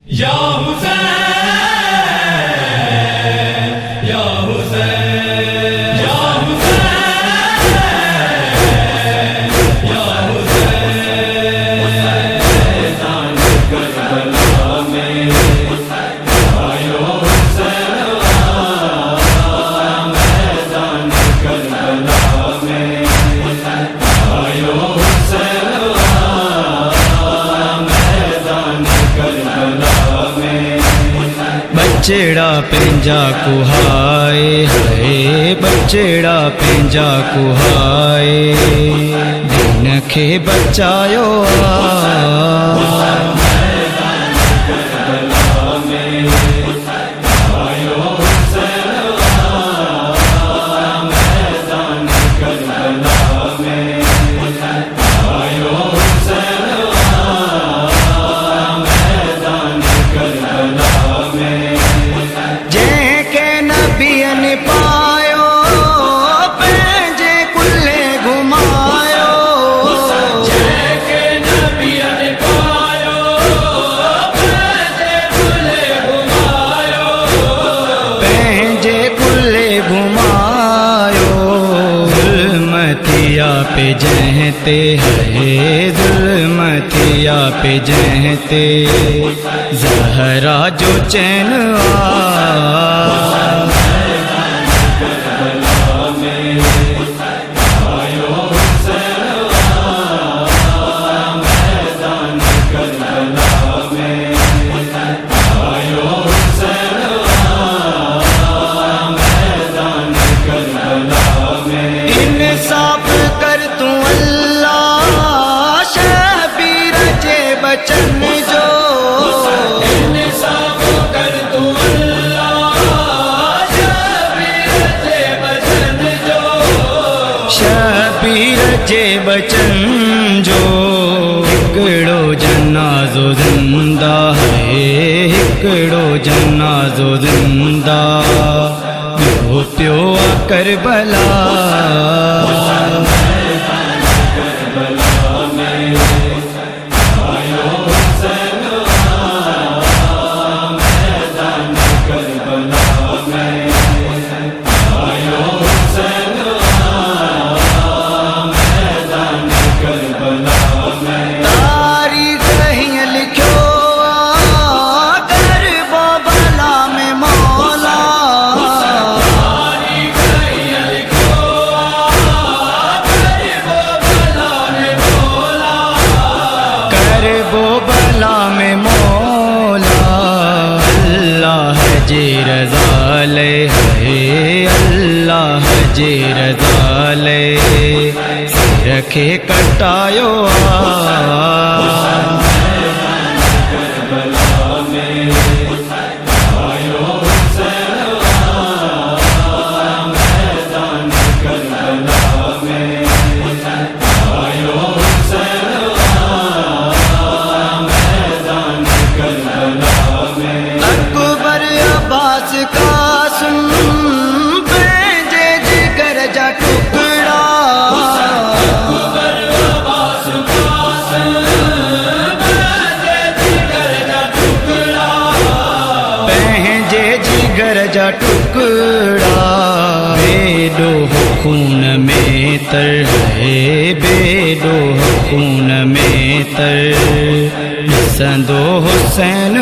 یا حسین یا حسین یا حسین یا حسین میدان کربلا میں آئیو حسین میدان کربلا میں آئیو حسین میدان کربلا بچڑا پنجا کوہائے ہے بچڑا پنجا کوہائے دین کے بچایو پہ جہتے ہے ظلمتیا پہ جہتے زہرا جو چین بچن جو انصاف کر تو اللہ شبیر جے بچن جو ہکڑو جنازو زندہ ہے ہکڑو جنازو زندہ پیو پیو کربلا رضا لے ہے اللہ جی رضا لے سر کے کٹایو جا ٹکڑا بیڈو خون میں تر ہے بیڈو خون میں تر سندو حسین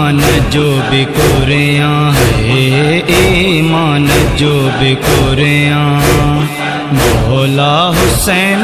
ایمان جو بھی کوریاں ہے ایمان جو بھی کوریاں مولا حسین